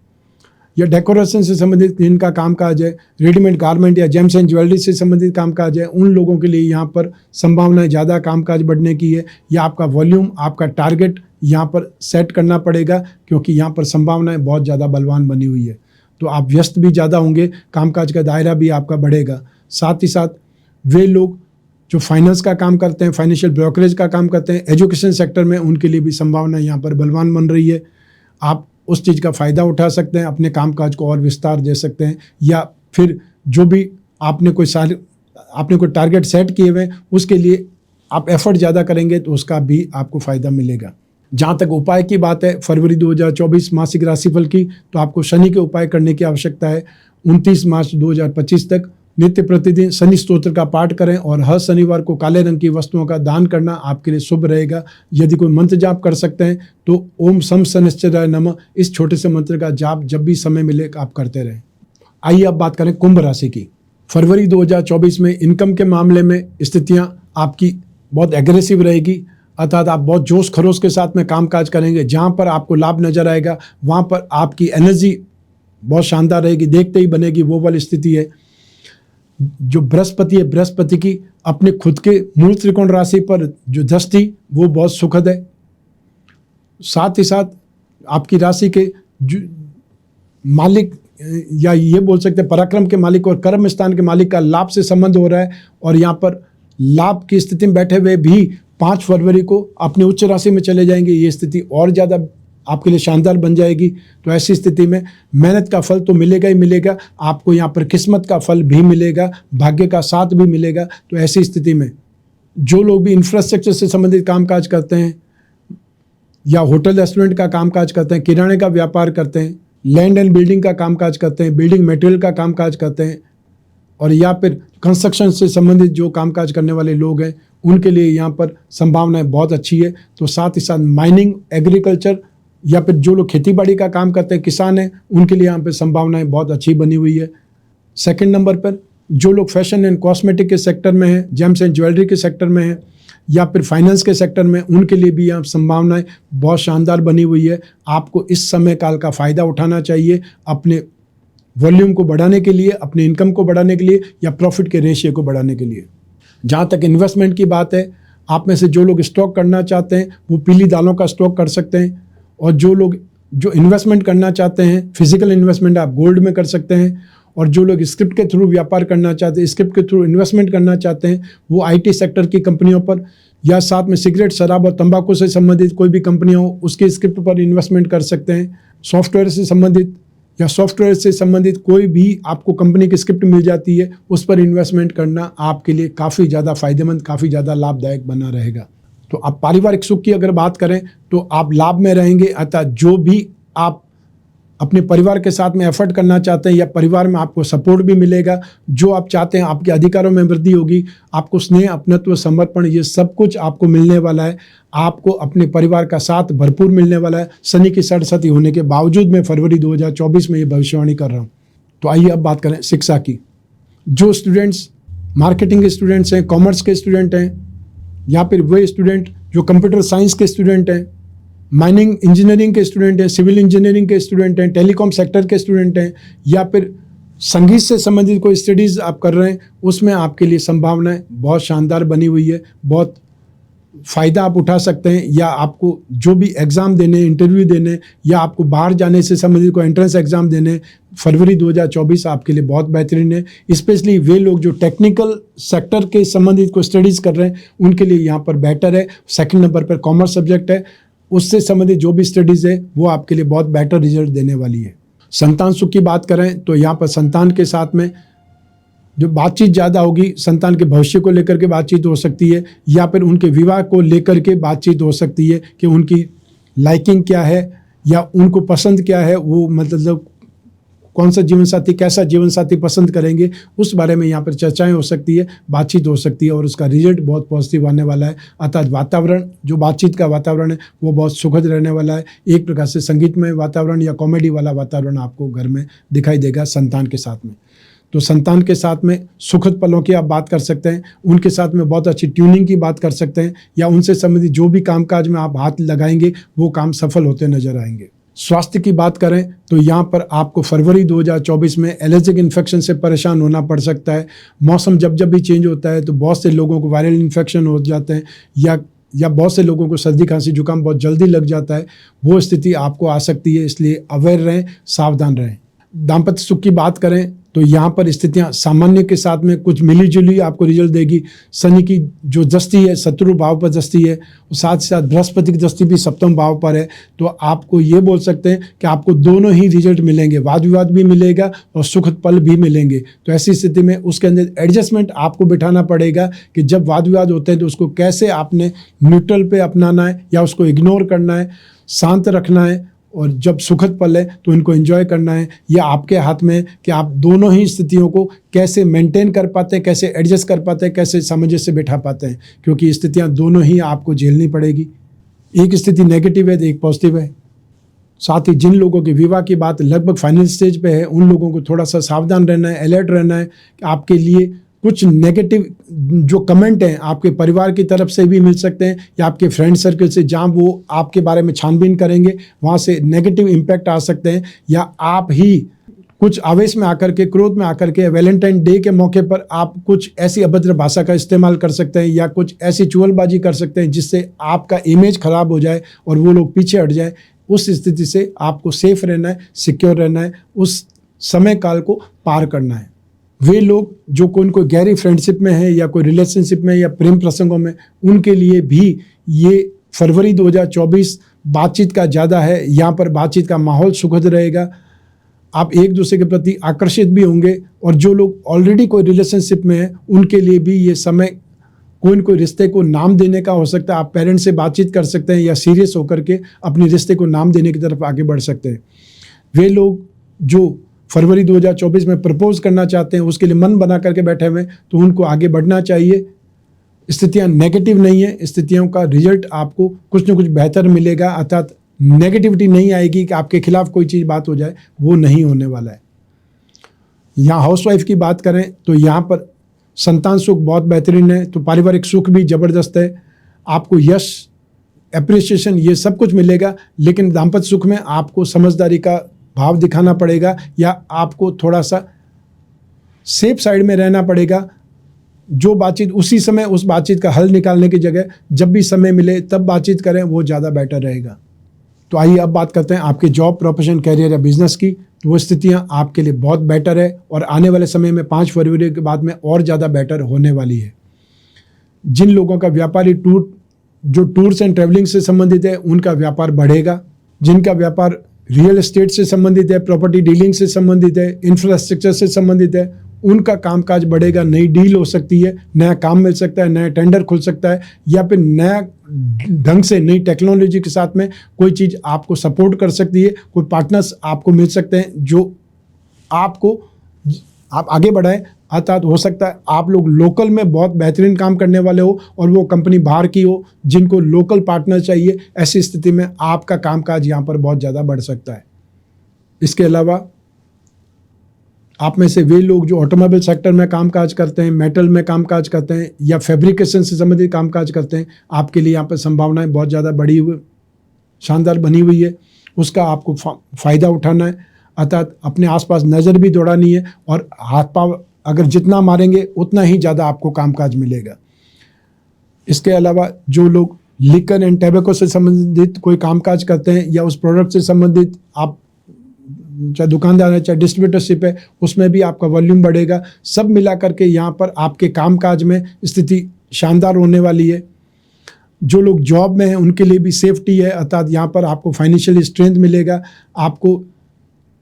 या डेकोरेशन से संबंधित जिनका कामकाज है, रेडीमेड गारमेंट या जेम्स एंड ज्वेलरी से संबंधित कामकाज है, उन लोगों के लिए यहाँ पर संभावनाएं ज़्यादा कामकाज बढ़ने की है। या आपका वॉल्यूम, आपका टारगेट यहाँ पर सेट करना पड़ेगा, क्योंकि यहाँ पर संभावनाएं बहुत ज़्यादा बलवान बनी हुई है। तो आप व्यस्त भी ज़्यादा होंगे, कामकाज का दायरा भी आपका बढ़ेगा। साथ ही साथ वे लोग जो फाइनेंस का काम करते हैं, फाइनेंशियल ब्रोकरेज का काम करते हैं, एजुकेशन सेक्टर में, उनके लिए भी संभावना यहाँ पर बलवान बन रही है। आप उस चीज़ का फ़ायदा उठा सकते हैं, अपने कामकाज को और विस्तार दे सकते हैं, या फिर जो भी आपने कोई टारगेट सेट किए हुए हैं उसके लिए आप एफर्ट ज़्यादा करेंगे तो उसका भी आपको फ़ायदा मिलेगा। जहाँ तक उपाय की बात है फरवरी 2024 मासिक राशिफल की, तो आपको शनि के उपाय करने की आवश्यकता है। 29 मार्च 2025 तक नित्य प्रतिदिन शनि स्तोत्र का पाठ करें और हर शनिवार को काले रंग की वस्तुओं का दान करना आपके लिए शुभ रहेगा। यदि कोई मंत्र जाप कर सकते हैं तो ओम सम शनिश्चराय नमः इस छोटे से मंत्र का जाप जब भी समय मिले आप करते रहें। आइए अब बात करें कुंभ राशि की। फरवरी 2024 में इनकम के मामले में स्थितियां आपकी बहुत एग्रेसिव रहेगी, अर्थात आप बहुत जोश खरोश के साथ में कामकाज करेंगे। जहां पर आपको लाभ नजर आएगा वहां पर आपकी एनर्जी बहुत शानदार रहेगी, देखते ही बनेगी, वो वाली स्थिति है। जो बृहस्पति है, बृहस्पति की अपने खुद के मूल त्रिकोण राशि पर जो दृष्टि वो बहुत सुखद है। साथ ही साथ आपकी राशि के मालिक, या ये बोल सकते हैं पराक्रम के मालिक और कर्म स्थान के मालिक का लाभ से संबंध हो रहा है, और यहाँ पर लाभ की स्थिति में बैठे हुए भी 5 फरवरी को अपनी उच्च राशि में चले जाएंगे। ये स्थिति और ज़्यादा आपके लिए शानदार बन जाएगी। तो ऐसी स्थिति में मेहनत का फल तो मिलेगा ही मिलेगा, आपको यहाँ पर किस्मत का फल भी मिलेगा, भाग्य का साथ भी मिलेगा। तो ऐसी स्थिति में जो लोग भी इंफ्रास्ट्रक्चर से संबंधित कामकाज करते हैं, या होटल रेस्टोरेंट का कामकाज करते हैं, किराने का व्यापार करते हैं, लैंड एंड बिल्डिंग का कामकाज करते हैं, बिल्डिंग मटेरियल का कामकाज करते हैं, और या फिर कंस्ट्रक्शन से संबंधित जो कामकाज करने वाले लोग हैं, उनके लिए यहाँ पर संभावनाएं बहुत अच्छी है। तो साथ ही साथ माइनिंग, एग्रीकल्चर, या फिर जो लोग खेतीबाड़ी का काम करते हैं, किसान हैं, उनके लिए यहाँ पर संभावनाएं बहुत अच्छी बनी हुई है। सेकंड नंबर पर जो लोग फैशन एंड कॉस्मेटिक के सेक्टर में हैं, जेम्स एंड ज्वेलरी के सेक्टर में हैं, या फिर फाइनेंस के सेक्टर में, उनके लिए भी यहाँ संभावनाएं बहुत शानदार बनी हुई है। आपको इस समय काल का फ़ायदा उठाना चाहिए अपने वॉल्यूम को बढ़ाने के लिए, अपने इनकम को बढ़ाने के लिए, या प्रॉफिट के रेशियो को बढ़ाने के लिए। जहाँ तक इन्वेस्टमेंट की बात है, आप में से जो लोग स्टॉक करना चाहते हैं वो पीली दालों का स्टॉक कर सकते हैं, और जो लोग जो इन्वेस्टमेंट करना चाहते हैं, फिजिकल इन्वेस्टमेंट आप गोल्ड में कर सकते हैं, और जो लोग स्क्रिप्ट के थ्रू व्यापार करना चाहते हैं, स्क्रिप्ट के थ्रू इन्वेस्टमेंट करना चाहते हैं, वो आईटी सेक्टर की कंपनियों पर, या साथ में सिगरेट, शराब और तंबाकू से संबंधित कोई भी कंपनी हो उसके स्क्रिप्ट पर इन्वेस्टमेंट कर सकते हैं। सॉफ्टवेयर से संबंधित या सॉफ्टवेयर से संबंधित कोई भी आपको कंपनी की स्क्रिप्ट मिल जाती है, उस पर इन्वेस्टमेंट करना आपके लिए काफ़ी ज़्यादा फायदेमंद, काफ़ी ज़्यादा लाभदायक बना रहेगा। तो आप पारिवारिक सुख की अगर बात करें तो आप लाभ में रहेंगे, अतः जो भी आप अपने परिवार के साथ में एफर्ट करना चाहते हैं, या परिवार में आपको सपोर्ट भी मिलेगा, जो आप चाहते हैं, आपके अधिकारों में वृद्धि होगी, आपको स्नेह, अपनत्व, समर्पण, ये सब कुछ आपको मिलने वाला है। आपको अपने परिवार का साथ भरपूर मिलने वाला है। शनि की सरस्वती होने के बावजूद मैं फरवरी 2024 में ये भविष्यवाणी कर रहा हूँ। तो आइए अब बात करें शिक्षा की। जो स्टूडेंट्स मार्केटिंग के स्टूडेंट्स हैं, कॉमर्स के स्टूडेंट हैं, या फिर वे स्टूडेंट जो कंप्यूटर साइंस के स्टूडेंट हैं, माइनिंग इंजीनियरिंग के स्टूडेंट हैं, सिविल इंजीनियरिंग के स्टूडेंट हैं, टेलीकॉम सेक्टर के स्टूडेंट हैं, या फिर संगीत से संबंधित कोई स्टडीज़ आप कर रहे हैं, उसमें आपके लिए संभावनाएं बहुत शानदार बनी हुई है। बहुत फ़ायदा आप उठा सकते हैं, या आपको जो भी एग्ज़ाम देने, इंटरव्यू देने, या आपको बाहर जाने से संबंधित कोई एंट्रेंस एग्ज़ाम देने, फरवरी 2024 आपके लिए बहुत बेहतरीन है। स्पेशली वे लोग जो टेक्निकल सेक्टर के संबंधित कोई स्टडीज़ कर रहे हैं, उनके लिए यहाँ पर बेटर है। सेकंड नंबर पर कॉमर्स सब्जेक्ट है, उससे संबंधित जो भी स्टडीज़ है वो आपके लिए बहुत बेटर रिजल्ट देने वाली है। संतान सुख की बात करें तो यहाँ पर संतान के साथ में जो बातचीत ज़्यादा होगी, संतान के भविष्य को लेकर के बातचीत हो सकती है, या फिर उनके विवाह को लेकर के बातचीत हो सकती है कि उनकी लाइकिंग क्या है, या उनको पसंद क्या है, वो मतलब कौन सा जीवन साथी, कैसा जीवन साथी पसंद करेंगे, उस बारे में यहाँ पर चर्चाएं हो सकती है, बातचीत हो सकती है, और उसका रिजल्ट बहुत पॉजिटिव आने वाला है। अर्थात वातावरण, जो बातचीत का वातावरण है वो बहुत सुखद रहने वाला है। एक प्रकार से संगीतमय वातावरण या कॉमेडी वाला वातावरण आपको घर में दिखाई देगा संतान के साथ में। तो संतान के साथ में सुखद पलों की आप बात कर सकते हैं, उनके साथ में बहुत अच्छी ट्यूनिंग की बात कर सकते हैं, या उनसे संबंधित जो भी कामकाज में आप हाथ लगाएंगे वो काम सफल होते नजर आएंगे। स्वास्थ्य की बात करें तो यहाँ पर आपको फरवरी 2024 में एलर्जिक इन्फेक्शन से परेशान होना पड़ सकता है। मौसम जब जब भी चेंज होता है तो बहुत से लोगों को वायरल इन्फेक्शन हो जाते हैं, या बहुत से लोगों को सर्दी, खांसी, जुकाम बहुत जल्दी लग जाता है। वो स्थिति आपको आ सकती है, इसलिए अवेयर रहें, सावधान रहें। दाम्पत्य सुख की बात करें तो यहाँ पर स्थितियाँ सामान्य के साथ में कुछ मिली जुली आपको रिजल्ट देगी। शनि की जो दृष्टि है शत्रु भाव पर दृष्टि है, और साथ ही साथ बृहस्पति की दृष्टि भी सप्तम भाव पर है। तो आपको ये बोल सकते हैं कि आपको दोनों ही रिजल्ट मिलेंगे, वाद विवाद भी मिलेगा और सुखद पल भी मिलेंगे। तो ऐसी स्थिति में उसके अंदर एडजस्टमेंट आपको बिठाना पड़ेगा कि जब वाद विवाद होते हैं तो उसको कैसे आपने न्यूट्रल पे अपनाना है या उसको इग्नोर करना है, शांत रखना है, और जब सुखद पल है तो इनको एंजॉय करना है। यह आपके हाथ में है कि आप दोनों ही स्थितियों को कैसे मेंटेन कर पाते हैं, कैसे एडजस्ट कर पाते हैं, कैसे सामंजस्य बिठा पाते हैं, क्योंकि स्थितियां दोनों ही आपको झेलनी पड़ेगी। एक स्थिति नेगेटिव है तो एक पॉजिटिव है। साथ ही जिन लोगों की विवाह की बात लगभग फाइनल स्टेज पे है, उन लोगों को थोड़ा सा सावधान रहना है, अलर्ट रहना है कि आपके लिए कुछ नेगेटिव जो कमेंट हैं आपके परिवार की तरफ से भी मिल सकते हैं या आपके फ्रेंड सर्कल से, जहाँ वो आपके बारे में छानबीन करेंगे वहाँ से नेगेटिव इम्पैक्ट आ सकते हैं, या आप ही कुछ आवेश में आकर के, क्रोध में आकर के वैलेंटाइन डे के मौके पर आप कुछ ऐसी अभद्र भाषा का इस्तेमाल कर सकते हैं या कुछ ऐसी चुगलबाजी कर सकते हैं जिससे आपका इमेज खराब हो जाए और वो लोग पीछे हट जाए। उस स्थिति से आपको सेफ रहना है, सिक्योर रहना है, उस समय काल को पार करना है। वे लोग जो कोई गहरी फ्रेंडशिप में है या कोई रिलेशनशिप में या प्रेम प्रसंगों में, उनके लिए भी ये फरवरी 2024 बातचीत का ज़्यादा है। यहाँ पर बातचीत का माहौल सुखद रहेगा, आप एक दूसरे के प्रति आकर्षित भी होंगे, और जो लोग ऑलरेडी कोई रिलेशनशिप में हैं उनके लिए भी ये समय कोई रिश्ते को नाम देने का हो सकता है। आप पेरेंट्स से बातचीत कर सकते हैं या सीरियस होकर के अपने रिश्ते को नाम देने की तरफ आगे बढ़ सकते हैं। वे लोग जो फरवरी 2024 में प्रपोज करना चाहते हैं, उसके लिए मन बना करके बैठे हुए हैं, तो उनको आगे बढ़ना चाहिए। स्थितियां नेगेटिव नहीं है, स्थितियों का रिजल्ट आपको कुछ न कुछ बेहतर मिलेगा, अर्थात नेगेटिविटी नहीं आएगी कि आपके खिलाफ कोई चीज़ बात हो जाए, वो नहीं होने वाला है। यहाँ हाउसवाइफ की बात करें तो यहाँ पर संतान सुख बहुत बेहतरीन है, तो पारिवारिक सुख भी ज़बरदस्त है। आपको यश, एप्रिसिएशन ये सब कुछ मिलेगा, लेकिन दाम्पत्य सुख में आपको समझदारी का भाव दिखाना पड़ेगा या आपको थोड़ा सा सेफ साइड में रहना पड़ेगा। जो बातचीत उसी समय उस बातचीत का हल निकालने की जगह जब भी समय मिले तब बातचीत करें, वो ज़्यादा बेटर रहेगा। तो आइए अब बात करते हैं आपके जॉब, प्रोफेशन, कैरियर या बिजनेस की। तो वो स्थितियाँ आपके लिए बहुत बेटर है और आने वाले समय में 5 फरवरी के बाद में और ज़्यादा बेटर होने वाली है। जिन लोगों का व्यापारी जो टूर्स एंड ट्रैवलिंग से संबंधित है, उनका व्यापार बढ़ेगा। जिनका व्यापार रियल एस्टेट से संबंधित है, प्रॉपर्टी डीलिंग से संबंधित है, इंफ्रास्ट्रक्चर से संबंधित है, उनका कामकाज बढ़ेगा। नई डील हो सकती है, नया काम मिल सकता है, नया टेंडर खुल सकता है, या फिर नया ढंग से नई टेक्नोलॉजी के साथ में कोई चीज़ आपको सपोर्ट कर सकती है। कोई पार्टनर्स आपको मिल सकते हैं जो आप आगे बढ़ाएं। अर्थात हो सकता है आप लोग लोकल में बहुत बेहतरीन काम करने वाले हो और वो कंपनी बाहर की हो जिनको लोकल पार्टनर चाहिए। ऐसी स्थिति में आपका कामकाज यहाँ पर बहुत ज़्यादा बढ़ सकता है। इसके अलावा आप में से वे लोग जो ऑटोमोबाइल सेक्टर में कामकाज करते हैं, मेटल में कामकाज करते हैं या फैब्रिकेशन से संबंधित कामकाज करते हैं, आपके लिए यहाँ पर संभावनाएं बहुत ज़्यादा बढ़ी हुई, शानदार बनी हुई है। उसका आपको फ़ायदा उठाना है, अर्थात अपने आसपास नज़र भी दौड़ानी है और हाथ पाँव अगर जितना मारेंगे उतना ही ज़्यादा आपको कामकाज मिलेगा। इसके अलावा जो लोग लिकर एंड टैबेको से संबंधित कोई कामकाज करते हैं या उस प्रोडक्ट से संबंधित, आप चाहे दुकानदार है चाहे डिस्ट्रीब्यूटरशिप है, उसमें भी आपका वॉल्यूम बढ़ेगा। सब मिला करके यहाँ पर आपके कामकाज में स्थिति शानदार होने वाली है। जो लोग जॉब में हैं उनके लिए भी सेफ्टी है, अर्थात यहाँ पर आपको फाइनेंशियल स्ट्रेंथ मिलेगा, आपको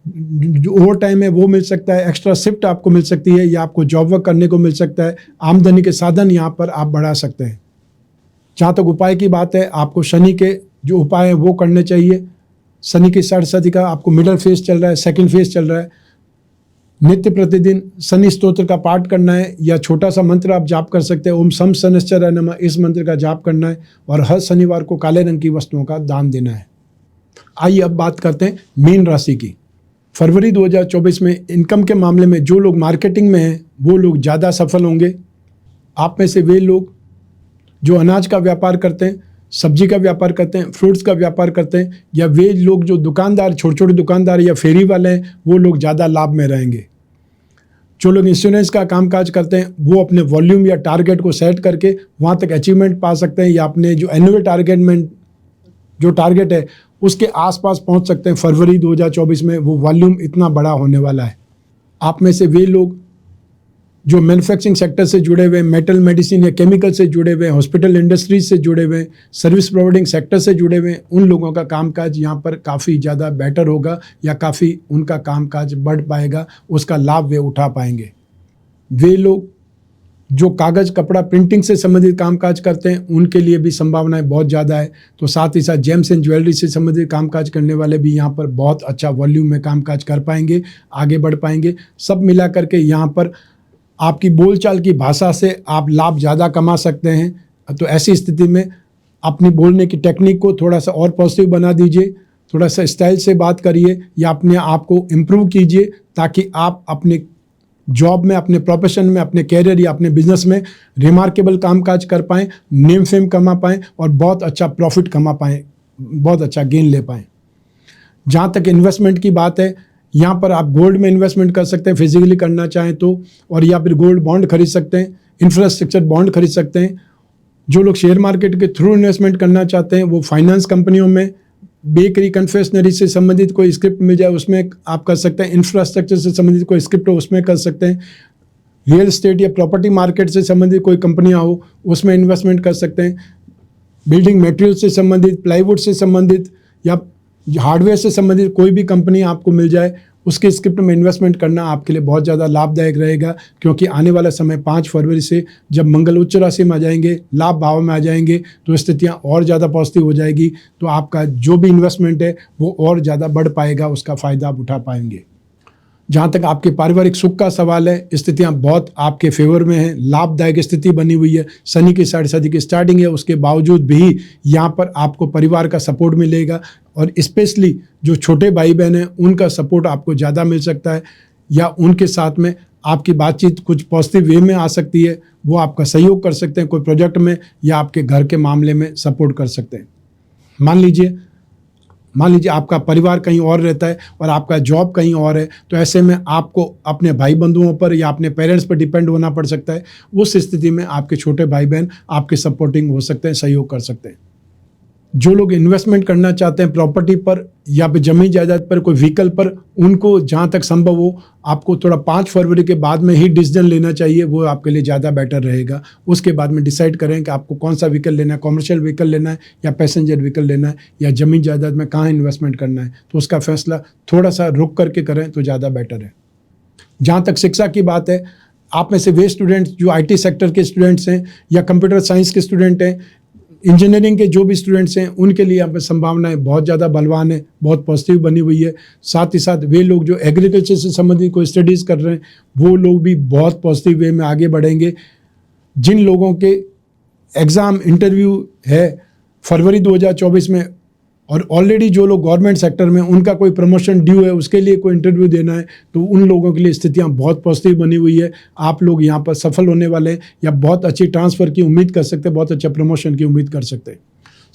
जो ओवर टाइम है वो मिल सकता है, एक्स्ट्रा शिफ्ट आपको मिल सकती है या आपको जॉब वर्क करने को मिल सकता है। आमदनी के साधन यहाँ पर आप बढ़ा सकते हैं। जहाँ तक उपाय की बात है, आपको शनि के जो उपाय हैं वो करने चाहिए। शनि की षष्ठी का आपको मिडल फेज चल रहा है, सेकंड फेज चल रहा है। नित्य प्रतिदिन शनि स्तोत्र का पाठ करना है या छोटा सा मंत्र आप जाप कर सकते हैं, ओम सम शनिश्चराय नमः, इस मंत्र का जाप करना है और हर शनिवार को काले रंग की वस्तुओं का दान देना है। आइए अब बात करते हैं मीन राशि की। फरवरी 2024 में इनकम के मामले में जो लोग मार्केटिंग में हैं वो लोग ज़्यादा सफल होंगे। आप में से वे लोग जो अनाज का व्यापार करते हैं, सब्जी का व्यापार करते हैं, फ्रूट्स का व्यापार करते हैं, या वे लोग जो दुकानदार, छोटे छोटे दुकानदार या फेरी वाले हैं, वो लोग ज़्यादा लाभ में रहेंगे। जो लोग इंश्योरेंस का कामकाज करते हैं वो अपने वॉल्यूम या टारगेट को सेट करके वहाँ तक अचीवमेंट पा सकते हैं या अपने जो एनुअल टारगेट है उसके आसपास पहुंच सकते हैं। फरवरी 2024 में वो वॉल्यूम इतना बड़ा होने वाला है। आप में से वे लोग जो मैन्युफैक्चरिंग सेक्टर से जुड़े हुए, मेटल, मेडिसिन या केमिकल से जुड़े हुए, हॉस्पिटल इंडस्ट्रीज से जुड़े हुए, सर्विस प्रोवाइडिंग सेक्टर से जुड़े हुए, उन लोगों का कामकाज यहाँ पर काफ़ी ज़्यादा बेटर होगा या काफ़ी उनका कामकाज बढ़ पाएगा, उसका लाभ वे उठा पाएंगे। वे लोग जो कागज़, कपड़ा, प्रिंटिंग से संबंधित कामकाज करते हैं, उनके लिए भी संभावनाएं बहुत ज़्यादा है। तो साथ ही साथ जेम्स एंड ज्वेलरी से संबंधित कामकाज करने वाले भी यहाँ पर बहुत अच्छा वॉल्यूम में कामकाज कर पाएंगे, आगे बढ़ पाएंगे। सब मिला करके यहाँ पर आपकी बोलचाल की भाषा से आप लाभ ज़्यादा कमा सकते हैं। तो ऐसी स्थिति में अपनी बोलने की टेक्निक को थोड़ा सा और पॉजिटिव बना दीजिए, थोड़ा सा स्टाइल से बात करिए या अपने आप को इम्प्रूव कीजिए, ताकि आप अपने जॉब में, अपने प्रोफेशन में, अपने कैरियर या अपने बिजनेस में रिमार्केबल कामकाज कर पाएँ, नेम फेम कमा पाएँ और बहुत अच्छा प्रॉफिट कमा पाएँ, बहुत अच्छा गेन ले पाएँ। जहाँ तक इन्वेस्टमेंट की बात है, यहाँ पर आप गोल्ड में इन्वेस्टमेंट कर सकते हैं फिजिकली करना चाहें तो, और या फिर गोल्ड बॉन्ड खरीद सकते हैं, इंफ्रास्ट्रक्चर बॉन्ड खरीद सकते हैं। जो लोग शेयर मार्केट के थ्रू इन्वेस्टमेंट करना चाहते हैं, वो फाइनेंस कंपनियों में, बेकरी, कन्फेक्शनरी से संबंधित कोई स्क्रिप्ट मिल जाए उसमें आप कर सकते हैं। इंफ्रास्ट्रक्चर से संबंधित कोई स्क्रिप्ट हो उसमें कर सकते हैं। रियल एस्टेट या प्रॉपर्टी मार्केट से संबंधित कोई कंपनियाँ हो उसमें इन्वेस्टमेंट कर सकते हैं। बिल्डिंग मटेरियल से संबंधित, प्लाईवुड से संबंधित या हार्डवेयर से संबंधित कोई भी कंपनी आपको मिल जाए, उसके स्क्रिप्ट में इन्वेस्टमेंट करना आपके लिए बहुत ज़्यादा लाभदायक रहेगा। क्योंकि आने वाला समय 5 फरवरी से जब मंगल उच्च राशि में आ जाएंगे, लाभ भाव में आ जाएंगे, तो स्थितियां और ज़्यादा पॉजिटिव हो जाएगी। तो आपका जो भी इन्वेस्टमेंट है वो और ज़्यादा बढ़ पाएगा, उसका फ़ायदा आप उठा पाएंगे। जहाँ तक आपके पारिवारिक सुख का सवाल है, स्थितियाँ बहुत आपके फेवर में हैं, लाभदायक स्थिति बनी हुई है। शनि की 6.5 की स्टार्टिंग है, उसके बावजूद भी यहाँ पर आपको परिवार का सपोर्ट मिलेगा और स्पेशली जो छोटे भाई बहन हैं उनका सपोर्ट आपको ज़्यादा मिल सकता है, या उनके साथ में आपकी बातचीत कुछ पॉजिटिव वे में आ सकती है। वो आपका सहयोग कर सकते हैं कोई प्रोजेक्ट में या आपके घर के मामले में सपोर्ट कर सकते हैं। मान लीजिए आपका परिवार कहीं और रहता है और आपका जॉब कहीं और है, तो ऐसे में आपको अपने भाई बंधुओं पर या अपने पेरेंट्स पर डिपेंड होना पड़ सकता है। उस स्थिति में आपके छोटे भाई बहन आपके सपोर्टिंग हो सकते हैं, सहयोग कर सकते हैं। जो लोग इन्वेस्टमेंट करना चाहते हैं प्रॉपर्टी पर या फिर जमीन जायदाद पर, कोई व्हीकल पर, उनको जहाँ तक संभव हो आपको थोड़ा 5 फरवरी के बाद में ही डिसीजन लेना चाहिए, वो आपके लिए ज़्यादा बेटर रहेगा। उसके बाद में डिसाइड करें कि आपको कौन सा व्हीकल लेना है, कॉमर्शियल व्हीकल लेना है या पैसेंजर व्हीकल लेना है, या जमीन जायदाद में कहाँ इन्वेस्टमेंट करना है, तो उसका फैसला थोड़ा सा रुक करके करें तो ज़्यादा बेटर है। जहाँ तक शिक्षा की बात है, आप में से वे स्टूडेंट्स जो IT सेक्टर के स्टूडेंट्स हैं या कंप्यूटर साइंस के स्टूडेंट हैं, इंजीनियरिंग के जो भी स्टूडेंट्स हैं, उनके लिए यहाँ पर संभावनाएं बहुत ज़्यादा बलवान है, बहुत पॉजिटिव बनी हुई है। साथ ही साथ वे लोग जो एग्रीकल्चर से संबंधित कोई स्टडीज़ कर रहे हैं, वो लोग भी बहुत पॉजिटिव वे में आगे बढ़ेंगे। जिन लोगों के एग्ज़ाम, इंटरव्यू है फरवरी 2024 में, और ऑलरेडी जो लोग गवर्नमेंट सेक्टर में उनका कोई प्रमोशन ड्यू है, उसके लिए कोई इंटरव्यू देना है, तो उन लोगों के लिए स्थितियां बहुत पॉजिटिव बनी हुई है। आप लोग यहां पर सफल होने वाले हैं या बहुत अच्छी ट्रांसफ़र की उम्मीद कर सकते हैं, बहुत अच्छा प्रमोशन की उम्मीद कर सकते हैं।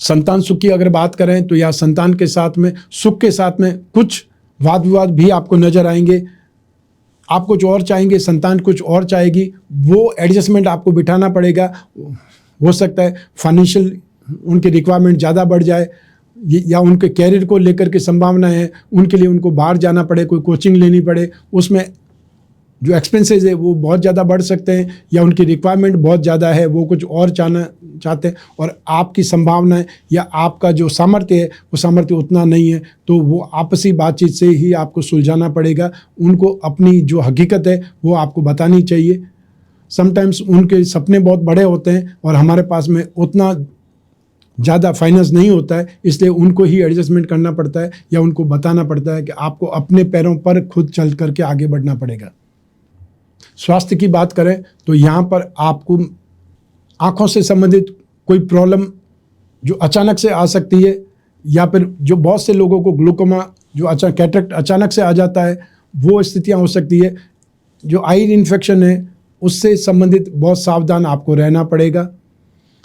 संतान सुख की अगर बात करें तो यह संतान के साथ में, सुख के साथ में कुछ वाद विवाद भी आपको नजर आएंगे। आप कुछ और चाहेंगे, संतान कुछ और चाहेगी, वो एडजस्टमेंट आपको बिठाना पड़ेगा। हो सकता है फाइनेंशियल उनकी रिक्वायरमेंट ज़्यादा बढ़ जाए, या उनके कैरियर को लेकर के संभावना है, उनके लिए उनको बाहर जाना पड़े, कोई कोचिंग लेनी पड़े, उसमें जो एक्सपेंसेस है वो बहुत ज़्यादा बढ़ सकते हैं, या उनकी रिक्वायरमेंट बहुत ज़्यादा है, वो कुछ और चाहते हैं और आपकी संभावना है या आपका जो सामर्थ्य है वो सामर्थ्य उतना नहीं है, तो वो आपसी बातचीत से ही आपको सुलझाना पड़ेगा। उनको अपनी जो हकीकत है वो आपको बतानी चाहिए। समटाइम्स उनके सपने बहुत बड़े होते हैं और हमारे पास में उतना ज़्यादा फाइनेंस नहीं होता है, इसलिए उनको ही एडजस्टमेंट करना पड़ता है या उनको बताना पड़ता है कि आपको अपने पैरों पर खुद चल करके आगे बढ़ना पड़ेगा। स्वास्थ्य की बात करें तो यहाँ पर आपको आँखों से संबंधित कोई प्रॉब्लम जो अचानक से आ सकती है, या फिर जो बहुत से लोगों को ग्लूकोमा जो कैटरेक्ट अचानक से आ जाता है, वो स्थितियाँ हो सकती है। जो आई इन्फेक्शन है उससे संबंधित बहुत सावधान आपको रहना पड़ेगा।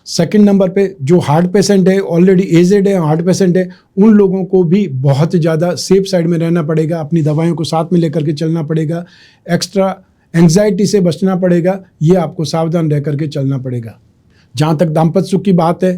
सेकंड नंबर पे जो हार्ट पेशेंट है, ऑलरेडी एजेड है, हार्ट पेशेंट है, उन लोगों को भी बहुत ज़्यादा सेफ साइड में रहना पड़ेगा, अपनी दवाइयों को साथ में लेकर के चलना पड़ेगा, एक्स्ट्रा एंग्जाइटी से बचना पड़ेगा, ये आपको सावधान रह करके चलना पड़ेगा। जहाँ तक दाम्पत्य सुख की बात है,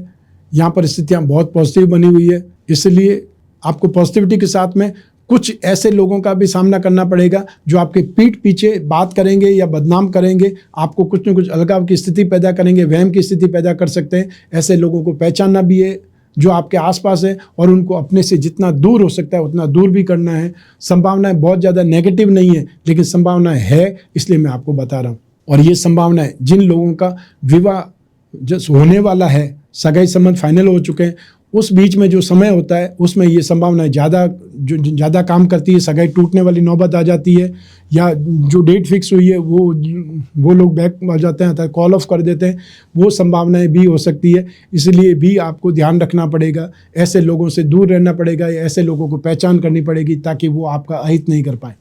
यहाँ पर स्थितियाँ बहुत पॉजिटिव बनी हुई है, इसलिए आपको पॉजिटिविटी के साथ में कुछ ऐसे लोगों का भी सामना करना पड़ेगा जो आपके पीठ पीछे बात करेंगे या बदनाम करेंगे, आपको कुछ न कुछ अलगाव की स्थिति पैदा करेंगे, वहम की स्थिति पैदा कर सकते हैं। ऐसे लोगों को पहचानना भी है जो आपके आसपास है, और उनको अपने से जितना दूर हो सकता है उतना दूर भी करना है। संभावनाएं बहुत ज़्यादा नेगेटिव नहीं है, लेकिन संभावनाएं है, इसलिए मैं आपको बता रहा हूँ। और ये संभावनाएं जिन लोगों का विवाह जो होने वाला है, सगाई संबंध फाइनल हो चुके हैं, उस बीच में जो समय होता है उसमें ये संभावनाएं ज़्यादा काम करती है। सगाई टूटने वाली नौबत आ जाती है, या जो डेट फिक्स हुई है वो लोग बैक आ जाते हैं, कॉल ऑफ कर देते हैं, वो संभावनाएं भी हो सकती है। इसलिए भी आपको ध्यान रखना पड़ेगा, ऐसे लोगों से दूर रहना पड़ेगा, या ऐसे लोगों को पहचान करनी पड़ेगी ताकि वो आपका अहित नहीं कर पाए।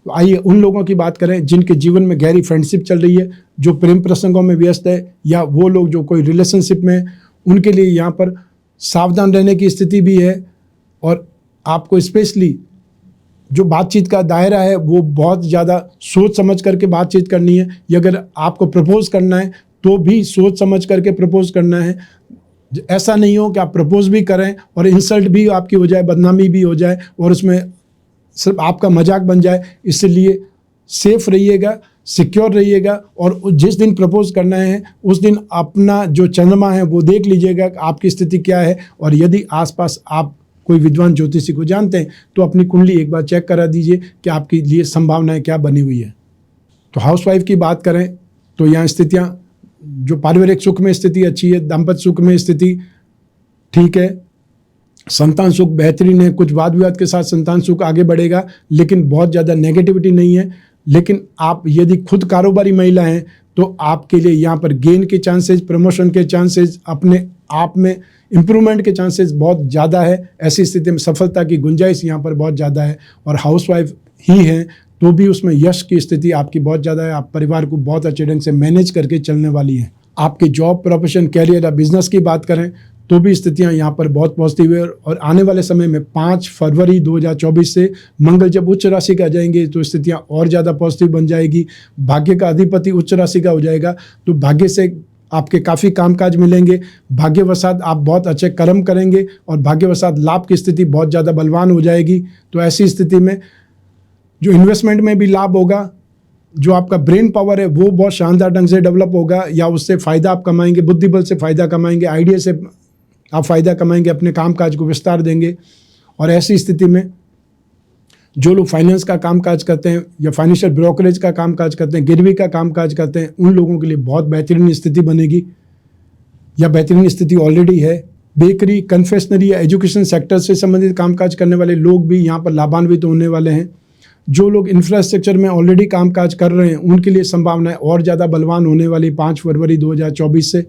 तो आइए उन लोगों की बात करें जिनके जीवन में गहरी फ्रेंडशिप चल रही है, जो प्रेम प्रसंगों में व्यस्त है, या वो लोग जो कोई रिलेशनशिप में, उनके लिए यहाँ पर सावधान रहने की स्थिति भी है। और आपको स्पेशली जो बातचीत का दायरा है वो बहुत ज़्यादा सोच समझ करके बातचीत करनी है। या अगर आपको प्रपोज करना है तो भी सोच समझ करके प्रपोज करना है। ऐसा नहीं हो कि आप प्रपोज भी करें और इंसल्ट भी आपकी हो जाए, बदनामी भी हो जाए, और उसमें सिर्फ आपका मजाक बन जाए। इसलिए सेफ रहिएगा, सिक्योर रहिएगा, और जिस दिन प्रपोज करना है उस दिन अपना जो चंद्रमा है वो देख लीजिएगा कि आपकी स्थिति क्या है। और यदि आसपास आप कोई विद्वान ज्योतिषी को जानते हैं तो अपनी कुंडली एक बार चेक करा दीजिए कि आपके लिए संभावनाएं क्या बनी हुई है। तो हाउसवाइफ की बात करें तो यहाँ स्थितियाँ, जो पारिवारिक सुख में स्थिति अच्छी है, दाम्पत्य सुख में स्थिति ठीक है, संतान सुख बेहतरीन है। कुछ वाद विवाद के साथ संतान सुख आगे बढ़ेगा, लेकिन बहुत ज़्यादा नेगेटिविटी नहीं है। लेकिन आप यदि खुद कारोबारी महिला हैं तो आपके लिए यहाँ पर गेन के चांसेस, प्रमोशन के चांसेस, अपने आप में इम्प्रूवमेंट के चांसेस बहुत ज़्यादा है। ऐसी स्थिति में सफलता की गुंजाइश यहाँ पर बहुत ज़्यादा है। और हाउसवाइफ ही हैं तो भी उसमें यश की स्थिति आपकी बहुत ज़्यादा है। आप परिवार को बहुत अच्छे ढंग से मैनेज करके चलने वाली हैं। आपके जॉब, प्रोफेशन, कैरियर या बिजनेस की बात करें तो भी स्थितियां यहाँ पर बहुत पॉजिटिव है। और आने वाले समय में 5 फरवरी 2024 से मंगल जब उच्च राशि का आ जाएंगे तो स्थितियां और ज़्यादा पॉजिटिव बन जाएगी। भाग्य का अधिपति उच्च राशि का हो जाएगा तो भाग्य से आपके काफ़ी कामकाज मिलेंगे। भाग्यवशात आप बहुत अच्छे कर्म करेंगे और भाग्यवशात लाभ की स्थिति बहुत ज़्यादा बलवान हो जाएगी। तो ऐसी स्थिति में जो इन्वेस्टमेंट में भी लाभ होगा, जो आपका ब्रेन पावर है वो बहुत शानदार ढंग से डेवलप होगा, या उससे फ़ायदा आप कमाएंगे, बुद्धिबल से फ़ायदा कमाएंगे, आइडिया से आप फ़ायदा कमाएंगे, अपने कामकाज को विस्तार देंगे। और ऐसी स्थिति में जो लोग फाइनेंस का कामकाज करते हैं या फाइनेंशियल ब्रोकरेज का कामकाज करते हैं, गिरवी का कामकाज करते हैं, उन लोगों के लिए बहुत बेहतरीन स्थिति बनेगी, या बेहतरीन स्थिति ऑलरेडी है। बेकरी, कन्फेक्शनरी या एजुकेशन सेक्टर से संबंधित कामकाज करने वाले लोग भी यहाँ पर लाभान्वित होने वाले हैं। जो लोग इंफ्रास्ट्रक्चर में ऑलरेडी कामकाज कर रहे हैं उनके लिए संभावनाएं और ज़्यादा बलवान होने वाली 5 फरवरी 2024 से।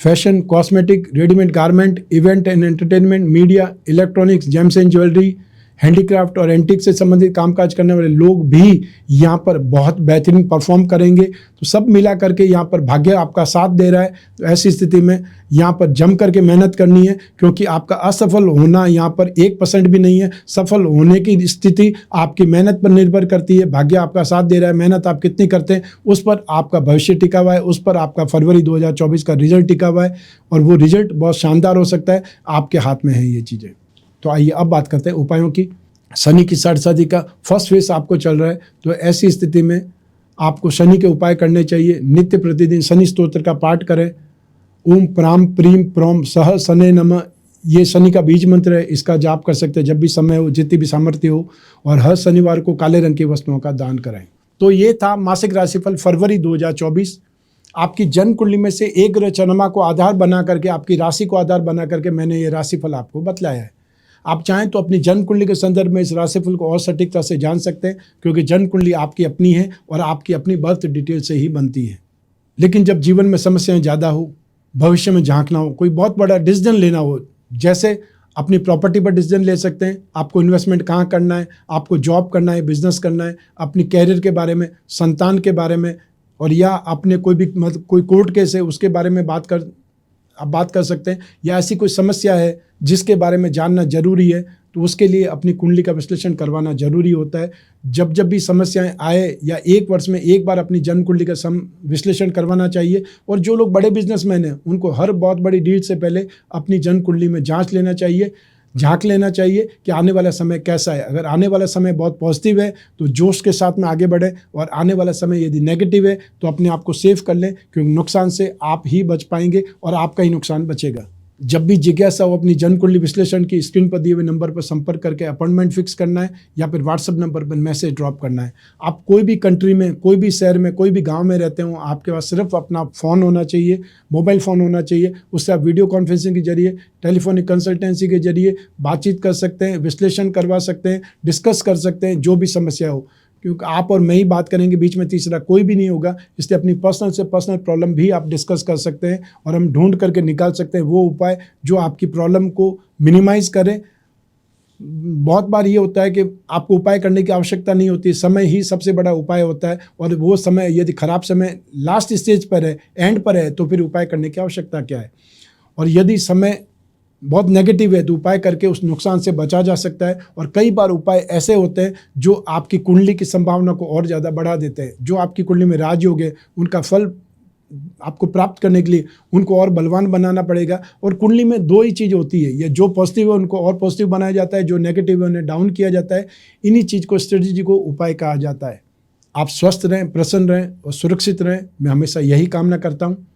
Fashion, cosmetic, readymade garment, event and entertainment, media, electronics, James and jewellery, handicraft और एंटीक से संबंधित कामकाज करने वाले लोग भी यहाँ पर बहुत बेहतरीन परफॉर्म करेंगे। तो सब मिला करके यहाँ पर भाग्य आपका साथ दे रहा है। तो ऐसी स्थिति में यहाँ पर जम करके मेहनत करनी है, क्योंकि आपका असफल होना यहाँ पर 1% भी नहीं है। सफल होने की स्थिति आपकी मेहनत पर निर्भर करती है। भाग्य आपका साथ दे रहा है, मेहनत आप कितनी करते हैं उस पर आपका भविष्य टिका हुआ है, उस पर आपका फरवरी 2024 का रिजल्ट टिका हुआ है, और वो रिजल्ट बहुत शानदार हो सकता है। आपके हाथ में है ये चीज़ें। तो आइए अब बात करते हैं उपायों की। शनि की साढ़े का फर्स्ट फेस आपको चल रहा है, तो ऐसी स्थिति में आपको शनि के उपाय करने चाहिए। नित्य प्रतिदिन शनि स्तोत्र का पाठ करें। ओम प्राम प्रीम प्रोम सह शने नमः, ये शनि का बीज मंत्र है, इसका जाप कर सकते हैं जब भी समय हो, जितनी भी सामर्थ्य हो। और हर शनिवार को काले रंग की वस्तुओं का दान करें। तो ये था मासिक राशिफल फरवरी 2024। आपकी जन्म कुंडली में से एक ग्रह चंद्रमा को आधार बना करके, आपकी राशि को आधार बना करके मैंने ये राशिफल आपको बतलाया है। आप चाहें तो अपनी जन्म कुंडली के संदर्भ में इस राशिफल को और सटीकता से जान सकते हैं, क्योंकि जन्म कुंडली आपकी अपनी है और आपकी अपनी बर्थ डिटेल से ही बनती है। लेकिन जब जीवन में समस्याएं ज़्यादा हो, भविष्य में झांकना हो, कोई बहुत बड़ा डिसीजन लेना हो, जैसे अपनी प्रॉपर्टी पर डिसीजन ले सकते हैं, आपको इन्वेस्टमेंट कहाँ करना है, आपको जॉब करना है, बिजनेस करना है, अपनी कैरियर के बारे में, संतान के बारे में, और या अपने कोई भी कोई कोर्ट केस है उसके बारे में आप बात कर सकते हैं, या ऐसी कोई समस्या है जिसके बारे में जानना जरूरी है, तो उसके लिए अपनी कुंडली का विश्लेषण करवाना जरूरी होता है। जब जब भी समस्याएं आए, या 1 वर्ष में एक बार अपनी जन्म कुंडली का विश्लेषण करवाना चाहिए। और जो लोग बड़े बिजनेसमैन हैं उनको हर बहुत बड़ी डील से पहले अपनी जन्म कुंडली में जांच लेना चाहिए, झांक लेना चाहिए कि आने वाला समय कैसा है। अगर आने वाला समय बहुत पॉजिटिव है तो जोश के साथ में आगे बढ़े, और आने वाला समय यदि नेगेटिव है तो अपने आप को सेव कर लें, क्योंकि नुकसान से आप ही बच पाएंगे और आपका ही नुकसान बचेगा। जब भी जिज्ञासा हो, अपनी जन्म कुंडली विश्लेषण की स्क्रीन पर दिए हुए नंबर पर संपर्क करके अपॉइंटमेंट फिक्स करना है, या फिर व्हाट्सएप नंबर पर मैसेज ड्रॉप करना है। आप कोई भी कंट्री में, कोई भी शहर में, कोई भी गांव में रहते हो, आपके पास सिर्फ अपना फ़ोन होना चाहिए, मोबाइल फ़ोन होना चाहिए। उससे आप वीडियो कॉन्फ्रेंसिंग के जरिए, टेलीफोनिक कंसल्टेंसी के जरिए बातचीत कर सकते हैं, विश्लेषण करवा सकते हैं, डिस्कस कर सकते हैं जो भी समस्या हो, क्योंकि आप और मैं ही बात करेंगे, बीच में तीसरा कोई भी नहीं होगा। इसलिए अपनी पर्सनल से पर्सनल प्रॉब्लम भी आप डिस्कस कर सकते हैं, और हम ढूंढ करके निकाल सकते हैं वो उपाय जो आपकी प्रॉब्लम को मिनिमाइज करें। बहुत बार ये होता है कि आपको उपाय करने की आवश्यकता नहीं होती, समय ही सबसे बड़ा उपाय होता है, और वो समय यदि खराब समय लास्ट स्टेज पर है, एंड पर है, तो फिर उपाय करने की आवश्यकता क्या है। और यदि समय बहुत नेगेटिव है तो उपाय करके उस नुकसान से बचा जा सकता है। और कई बार उपाय ऐसे होते हैं जो आपकी कुंडली की संभावना को और ज़्यादा बढ़ा देते हैं। जो आपकी कुंडली में राजयोग है, उनका फल आपको प्राप्त करने के लिए उनको और बलवान बनाना पड़ेगा। और कुंडली में दो ही चीज़ होती है, ये जो पॉजिटिव है उनको और पॉजिटिव बनाया जाता है, जो नेगेटिव है उन्हें डाउन किया जाता है। इन्हीं चीज़ को, स्ट्रेटजी को उपाय कहा जाता है। आप स्वस्थ रहें, प्रसन्न रहें और सुरक्षित रहें, मैं हमेशा यही कामना करता हूँ।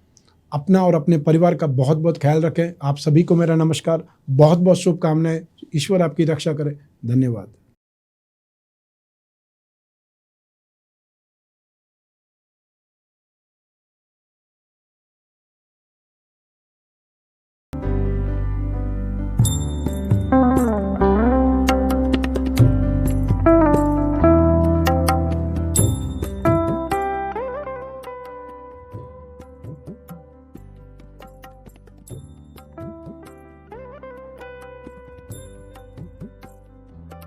अपना और अपने परिवार का बहुत बहुत ख्याल रखें। आप सभी को मेरा नमस्कार, बहुत बहुत शुभकामनाएं। ईश्वर आपकी रक्षा करे। धन्यवाद।